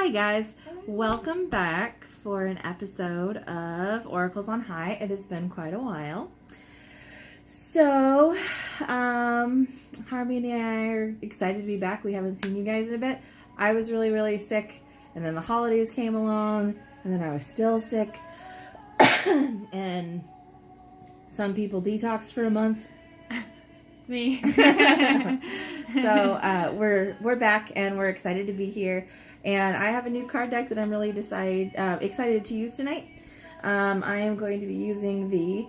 Hi guys, welcome back for an episode of Oracles on High. It has been quite a while. So, Harmony and I are excited to be back. We haven't seen you guys in a bit. I was really sick, and then the holidays came along, and then I was still sick. And some people detoxed for a month. Me. So we're back and we're excited to be here. And I have a new card deck that I'm really excited to use tonight. I am going to be using the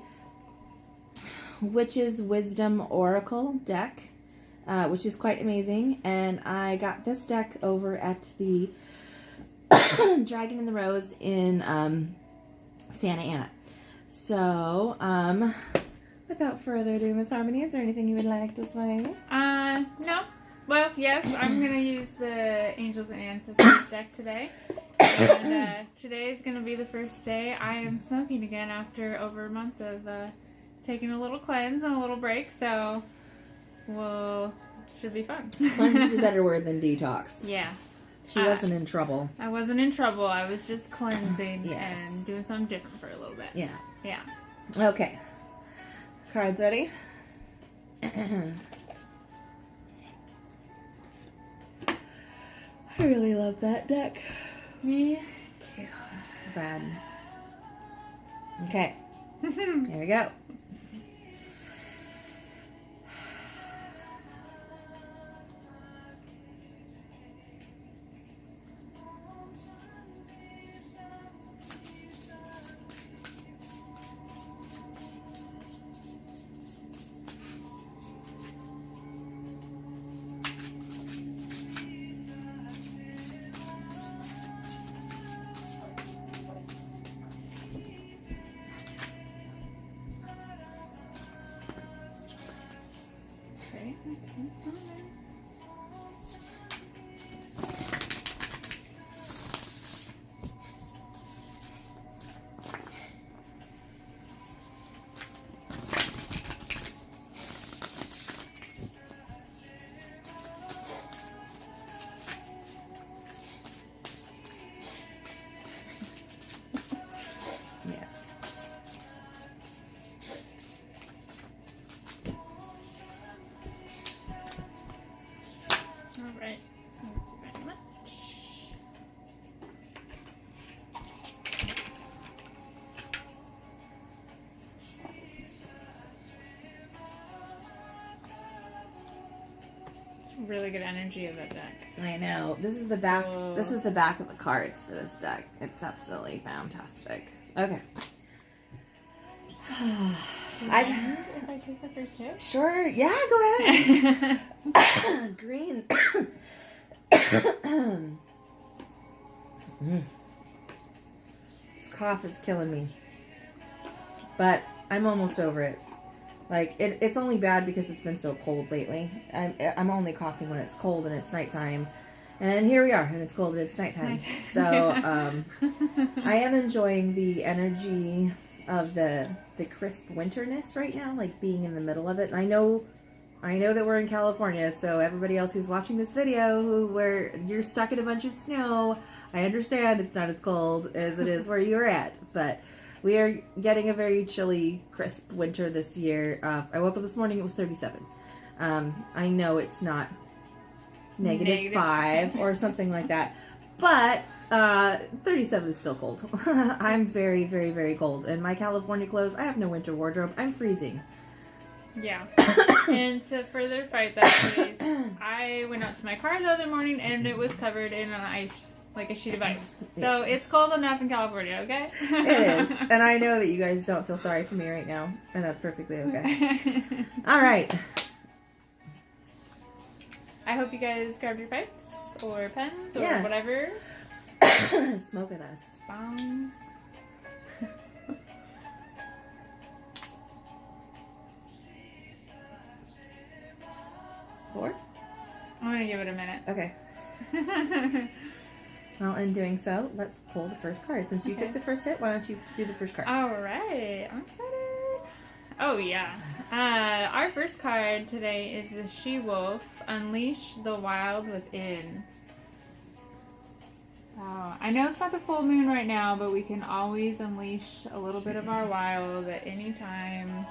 Witch's Wisdom Oracle deck, which is quite amazing. And I got this deck over at the Dragon and the Rose in Santa Ana. So, without further ado, Miss Harmony, is there anything you would like to say? No. Well, yes, I'm going to use the Angels and Ancestors deck today. And today is going to be the first day I am smoking again after over a month of taking a little cleanse and a little break. So, well, it should be fun. Cleanse is a better word than detox. Yeah. She wasn't in trouble. I wasn't in trouble. I was just cleansing Yes. and doing something different for a little bit. Yeah. Yeah. Okay. Cards ready? I really love that deck. Me too. Bad. Okay. Here we go. Yeah. All right. Thank you very much. It's really good energy of that deck. I know. This is the back. Whoa. This is the back of the cards for this deck. It's absolutely fantastic. Okay. If I take the first hit? Sure. Yeah. Go ahead. Greens. This cough is killing me, but I'm almost over it. Like it's only bad because it's been so cold lately. I'm only coughing when it's cold and it's nighttime, and here we are, and it's cold and it's nighttime. So I am enjoying the energy of the crisp winterness right now, like being in the middle of it. And I know that we're in California, so everybody else who's watching this video where you're stuck in a bunch of snow, I understand it's not as cold as it is where you're at, but we are getting a very chilly, crisp winter this year. I woke up this morning, it was 37. I know it's not negative 5 or something like that, but 37 is still cold. I'm very cold. And my California clothes, I have no winter wardrobe. I'm freezing. Yeah. And to further fight that freeze, I went out to my car the other morning and it was covered in an ice, like a sheet of ice. So it's cold enough in California, okay? It is. And I know that you guys don't feel sorry for me right now. And that's perfectly okay. All right. I hope you guys grabbed your pipes or pens or Yeah. whatever. Smoke at us. Bongs. Four? I'm going to give it a minute. Okay. Well, in doing so, let's pull the first card. Since you Okay. took the first hit, why don't you do the first card? All right. I'm excited. Oh, yeah. Our first card today is the She-Wolf, Unleash the Wild Within. Oh, I know it's not the full moon right now, but we can always unleash a little bit of our wild at any time.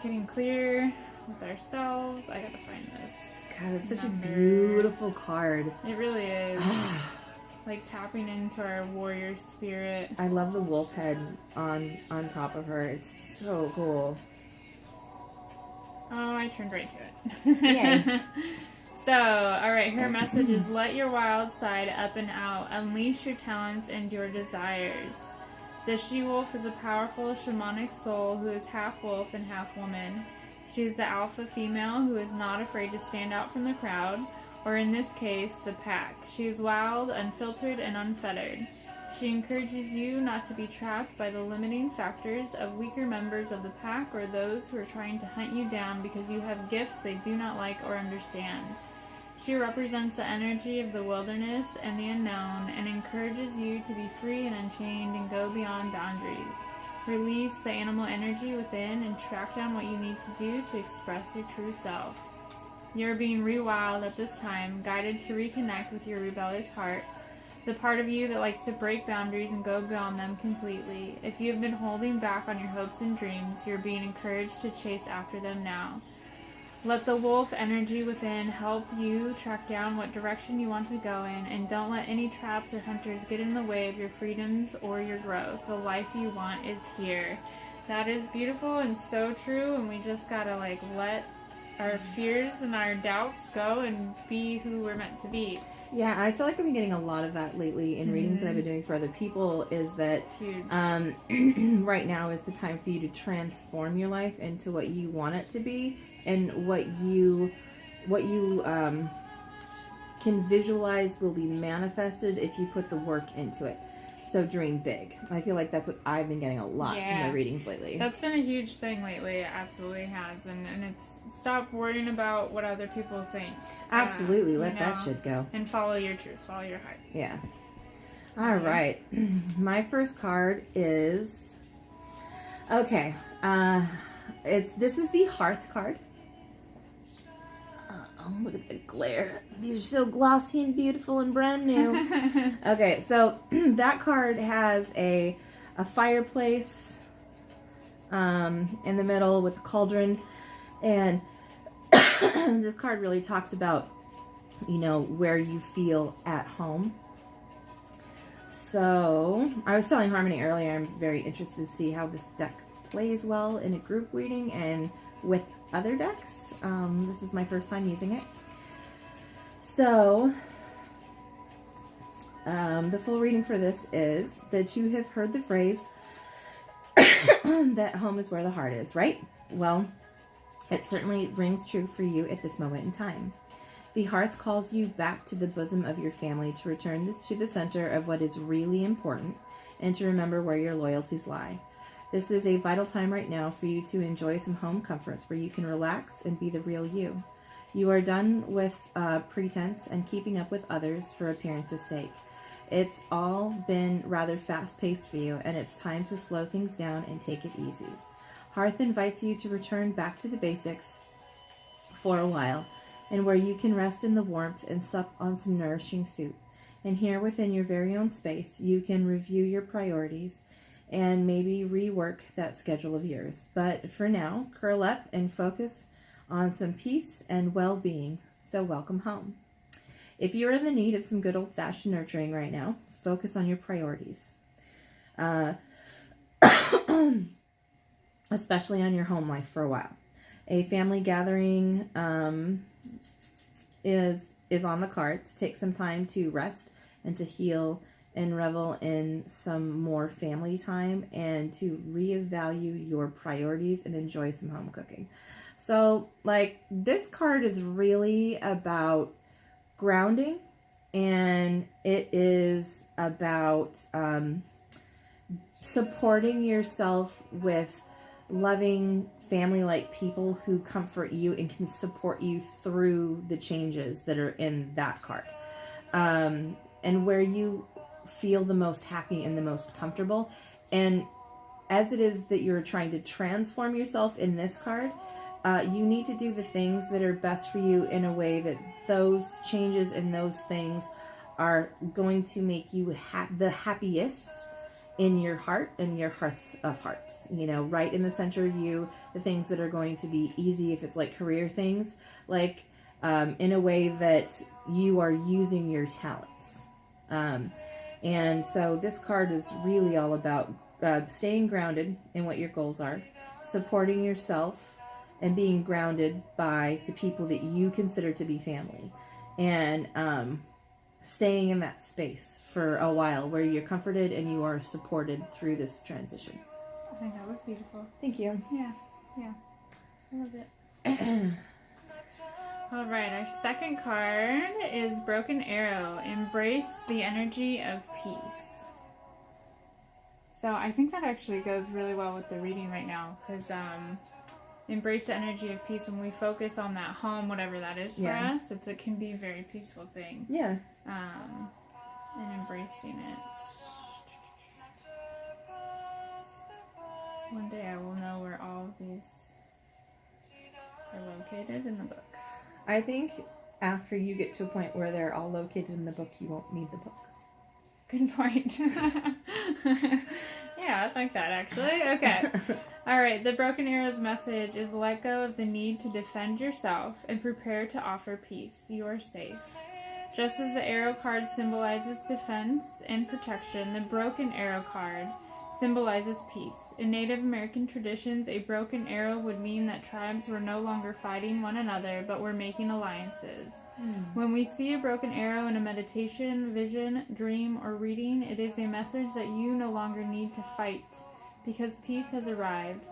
Getting clear with ourselves. I gotta find this. God, it's such number. a beautiful card. It really is. Like tapping into our warrior spirit. I love the wolf head on top of her. It's so cool. Oh, I turned right to it. Yay. So, alright, her message is let your wild side up and out. Unleash your talents and your desires. The she-wolf is a powerful shamanic soul who is half wolf and half woman. She is the alpha female who is not afraid to stand out from the crowd, or in this case, the pack. She is wild, unfiltered, and unfettered. She encourages you not to be trapped by the limiting factors of weaker members of the pack or those who are trying to hunt you down because you have gifts they do not like or understand. She represents the energy of the wilderness and the unknown and encourages you to be free and unchained and go beyond boundaries. Release the animal energy within and track down what you need to do to express your true self. You're being rewild at this time, guided to reconnect with your rebellious heart, the part of you that likes to break boundaries and go beyond them completely. If you have been holding back on your hopes and dreams, you're being encouraged to chase after them now. Let the wolf energy within help you track down what direction you want to go in, and don't let any traps or hunters get in the way of your freedoms or your growth. The life you want is here. That is beautiful and so true, and we just gotta let our fears and our doubts go and be who we're meant to be. Yeah, I feel like I've been getting a lot of that lately in readings that I've been doing for other people, is that right now is the time for you to transform your life into what you want it to be and what you can visualize will be manifested if you put the work into it. So dream big. I feel like that's what I've been getting a lot from my readings lately. That's been a huge thing lately. It absolutely has. And it's stop worrying about what other people think. Absolutely. Let that shit go. And follow your truth. Follow your heart. Yeah. All right. My first card is... Okay. This is the Hearth card. Oh, look at the glare. These are so glossy and beautiful and brand new. Okay, so that card has a fireplace in the middle with a cauldron. And this card really talks about, where you feel at home. So, I was telling Harmony earlier, I'm very interested to see how this deck plays well in a group reading and with other decks. This is my first time using it. So, the full reading for this is that you have heard the phrase that home is where the heart is, right? Well, it certainly rings true for you at this moment in time. The hearth calls you back to the bosom of your family to return this to the center of what is really important and to remember where your loyalties lie. This is a vital time right now for you to enjoy some home comforts where you can relax and be the real you. You are done with pretense and keeping up with others for appearance's sake. It's all been rather fast-paced for you, and it's time to slow things down and take it easy. Hearth invites you to return back to the basics for a while, and where you can rest in the warmth and sup on some nourishing soup. And here within your very own space, you can review your priorities and maybe rework that schedule of yours. But for now, curl up and focus on some peace and well-being. So welcome home. If you're in the need of some good old-fashioned nurturing right now, focus on your priorities. Especially on your home life for a while. A family gathering is on the cards. Take some time to rest and to heal and revel in some more family time and to reevaluate your priorities and enjoy some home cooking. So, this card is really about grounding, and it is about supporting yourself with loving family-like people who comfort you and can support you through the changes that are in that card. And where you feel the most happy and the most comfortable. And as it is that you're trying to transform yourself in this card, you need to do the things that are best for you in a way that those changes and those things are going to make you the happiest in your heart and your hearts of hearts. You know, right in the center of you, the things that are going to be easy, if it's like career things, like in a way that you are using your talents. And so this card is really all about staying grounded in what your goals are, supporting yourself, and being grounded by the people that you consider to be family. And staying in that space for a while where you're comforted and you are supported through this transition. I think that was beautiful. Thank you. Yeah. I love it. All right, our second card is Broken Arrow. Embrace the energy of peace. So I think that actually goes really well with the reading right now, because embrace the energy of peace. When we focus on that home, whatever that is for us, it can be a very peaceful thing. Yeah. And embracing it. One day I will know where all of these are located in the book. I think after you get to a point where they're all located in the book, you won't need the book. Good point. Yeah, I like that actually. Okay. All right. The Broken Arrow's message is let go of the need to defend yourself and prepare to offer peace. You are safe. Just as the arrow card symbolizes defense and protection, the Broken Arrow card symbolizes peace. In Native American traditions, a broken arrow would mean that tribes were no longer fighting one another, but were making alliances. When we see a broken arrow in a meditation, vision, dream, or reading, it is a message that you no longer need to fight, because peace has arrived.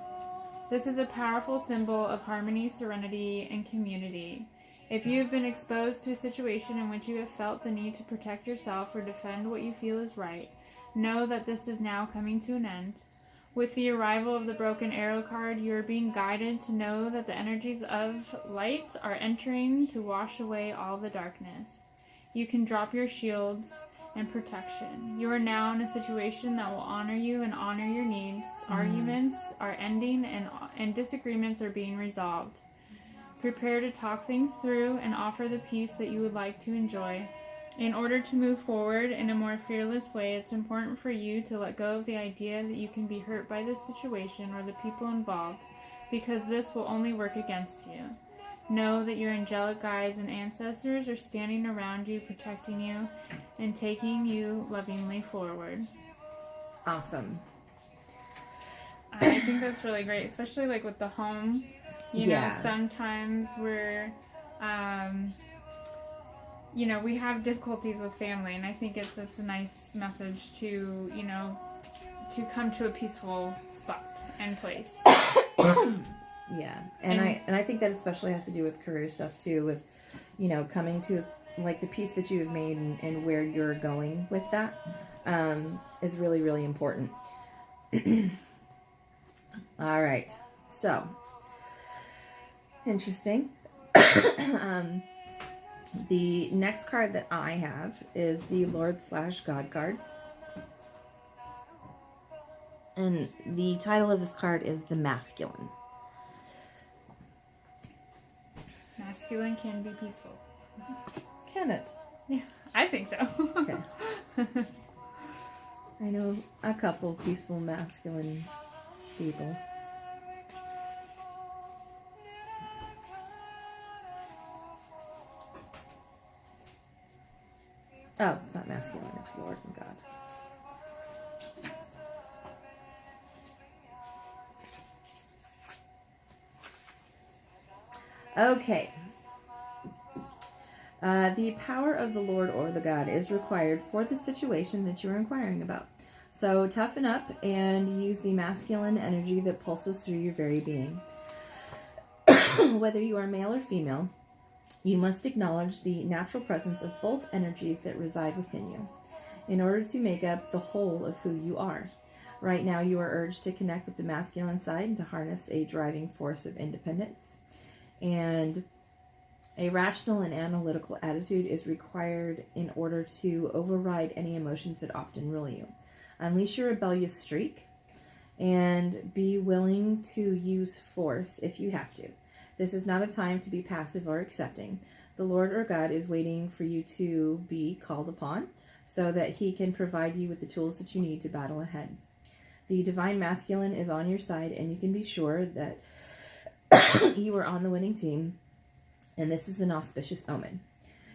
This is a powerful symbol of harmony, serenity, and community. If you have been exposed to a situation in which you have felt the need to protect yourself or defend what you feel is right, know that this is now coming to an end. With the arrival of the Broken Arrow card, you are being guided to know that the energies of light are entering to wash away all the darkness. You can drop your shields and protection. You are now in a situation that will honor you and honor your needs. Arguments are ending and disagreements are being resolved. Prepare to talk things through and offer the peace that you would like to enjoy. In order to move forward in a more fearless way, it's important for you to let go of the idea that you can be hurt by this situation or the people involved, because this will only work against you. Know that your angelic guides and ancestors are standing around you, protecting you, and taking you lovingly forward. Awesome. I think that's really great, especially like with the home. You know, sometimes we're... you know, we have difficulties with family, and I think it's a nice message to, you know, to come to a peaceful spot and place. Yeah, and I think that especially has to do with career stuff too, with, you know, coming to like the peace that you have made and where you're going with that is really, really important. All right, so interesting. The next card that I have is the Lord/God card. And the title of this card is The Masculine. Masculine can be peaceful. Can it? Yeah, I think so. Okay. I know a couple peaceful masculine people. Oh, it's not masculine, it's Lord and God. Okay. The power of the Lord or the God is required for the situation that you're inquiring about. So toughen up and use the masculine energy that pulses through your very being. Whether you are male or female, you must acknowledge the natural presence of both energies that reside within you in order to make up the whole of who you are. Right now, you are urged to connect with the masculine side and to harness a driving force of independence. And a rational and analytical attitude is required in order to override any emotions that often rule you. Unleash your rebellious streak and be willing to use force if you have to. This is not a time to be passive or accepting. the Lord or God is waiting for you to be called upon so that he can provide you with the tools that you need to battle ahead. The divine masculine is on your side, and you can be sure that you are on the winning team, and this is an auspicious omen.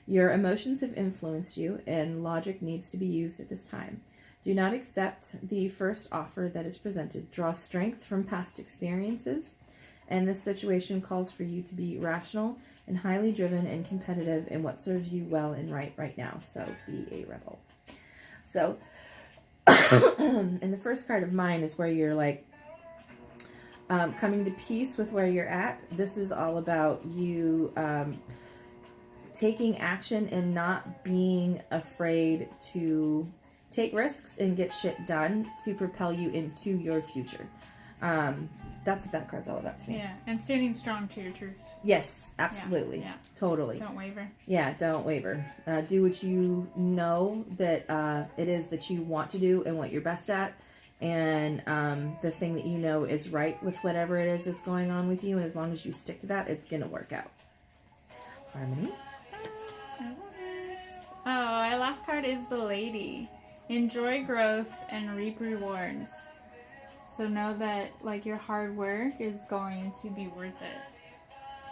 Your emotions have influenced you, and logic needs to be used at this time. Do not accept the first offer that is presented. Draw strength from past experiences, and this situation calls for you to be rational and highly driven and competitive in what serves you well and right now. So be a rebel. So, and the first card of mine is where you're like coming to peace with where you're at. This is all about you taking action and not being afraid to take risks and get shit done to propel you into your future. That's what that card's all about to me. Yeah, and standing strong to your truth. Yes, absolutely. Yeah. Totally. Don't waver. Yeah, don't waver. Do what you know that it is that you want to do and what you're best at. And the thing that you know is right with whatever it is that's going on with you. And as long as you stick to that, it's going to work out. Harmony. Oh, our last card is the Lady. Enjoy growth and reap rewards. So know that like your hard work is going to be worth it.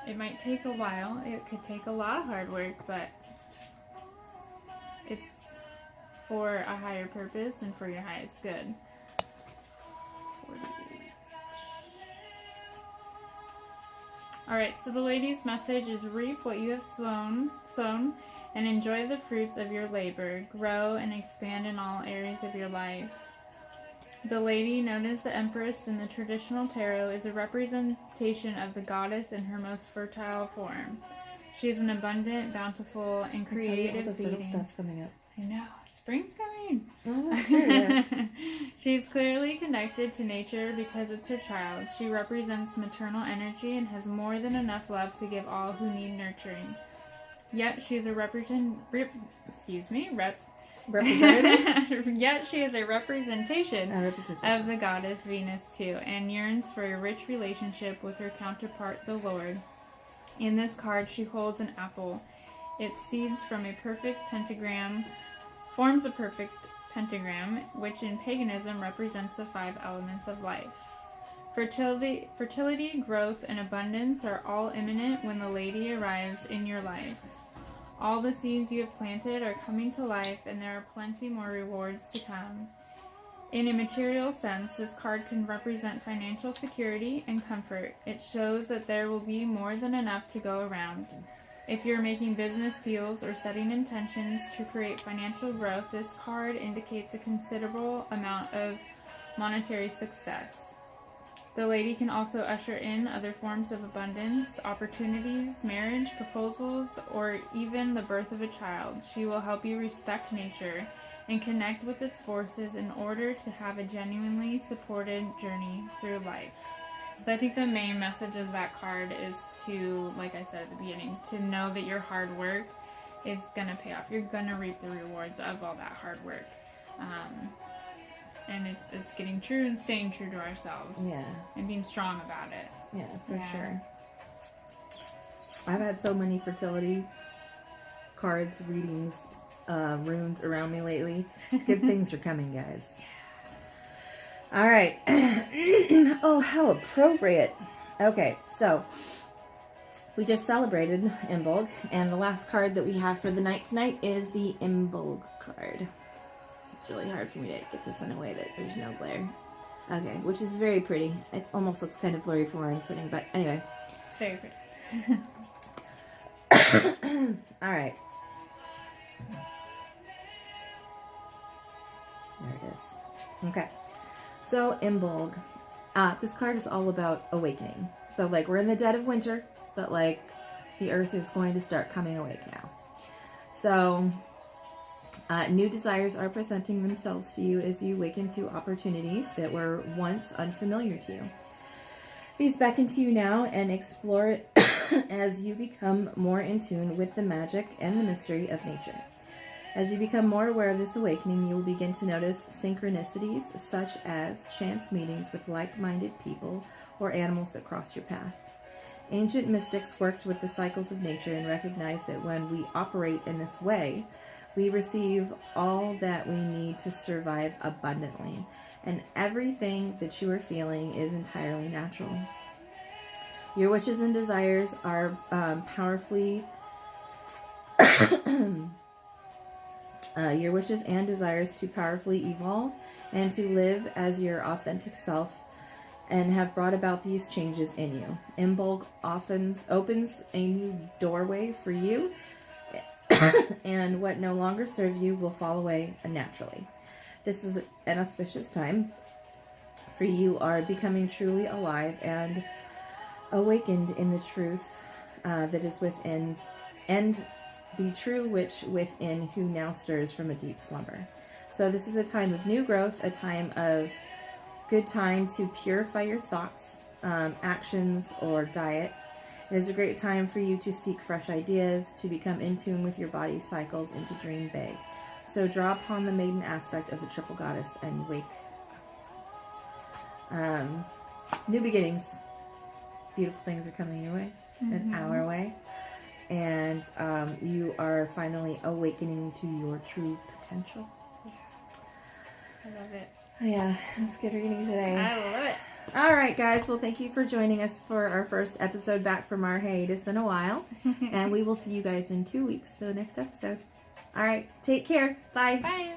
It might take a while. It could take a lot of hard work, but it's for a higher purpose and for your highest good. 48. Alright, so the Lady's message is reap what you have sown, and enjoy the fruits of your labor. Grow and expand in all areas of your life. The Lady, known as the Empress in the traditional tarot, is a representation of the goddess in her most fertile form. She is an abundant, bountiful, and creative all the fertile being. stuff's coming up. I know. Spring's coming. Oh, that's serious. She's clearly connected to nature because it's her child. She represents maternal energy and has more than enough love to give all who need nurturing. Yet she is a representative. Yet she is a representation of the goddess Venus too, and yearns for a rich relationship with her counterpart, the Lord. In this card, she holds an apple. Its seeds forms a perfect pentagram, which in paganism represents the 5 elements of life. Fertility, growth, and abundance are all imminent when the Lady arrives in your life. All the seeds you have planted are coming to life, and there are plenty more rewards to come. In a material sense, this card can represent financial security and comfort. It shows that there will be more than enough to go around. If you're making business deals or setting intentions to create financial growth, this card indicates a considerable amount of monetary success. The Lady can also usher in other forms of abundance, opportunities, marriage, proposals, or even the birth of a child. She will help you respect nature and connect with its forces in order to have a genuinely supported journey through life. So I think the main message of that card is to, like I said at the beginning, to know that your hard work is going to pay off. You're going to reap the rewards of all that hard work. And it's getting true and staying true to ourselves. Yeah. And being strong about it. Yeah, for sure. I've had so many fertility cards, readings, runes around me lately. Good things are coming, guys. All right. Oh, how appropriate. Okay, so we just celebrated Imbolc, and the last card that we have for the night tonight is the Imbolc card. It's really hard for me to get this in a way that there's no glare. Okay, which is very pretty. It almost looks kind of blurry from where I'm sitting, but anyway. It's very pretty. All right. There it is. Okay. So, Imbolc. This card is all about awakening. So, like, we're in the dead of winter, but, like, the earth is going to start coming awake now. So, new desires are presenting themselves to you as you awaken to opportunities that were once unfamiliar to you. These beckon to you now and explore it as you become more in tune with the magic and the mystery of nature. As you become more aware of this awakening, you will begin to notice synchronicities such as chance meetings with like-minded people or animals that cross your path. Ancient mystics worked with the cycles of nature and recognized that when we operate in this way, we receive all that we need to survive abundantly, and everything that you are feeling is entirely natural. Your wishes and desires are powerfully your wishes and desires to powerfully evolve and to live as your authentic self and have brought about these changes in you. Imbolc often opens a new doorway for you, and what no longer serves you will fall away naturally. This is an auspicious time, for you are becoming truly alive and awakened in the truth that is within, and the true witch within who now stirs from a deep slumber. So this is a time of new growth, a good time to purify your thoughts, actions, or diet. It is a great time for you to seek fresh ideas, to become in tune with your body's cycles, and to dream big. So draw upon the maiden aspect of the triple goddess and wake up. New beginnings. Beautiful things are coming your way, and our way. And you are finally awakening to your true potential. I love it. Yeah, it's good reading today. I love it. All right, guys. Well, thank you for joining us for our first episode back from our hiatus in a while. And we will see you guys in 2 weeks for the next episode. All right. Take care. Bye. Bye.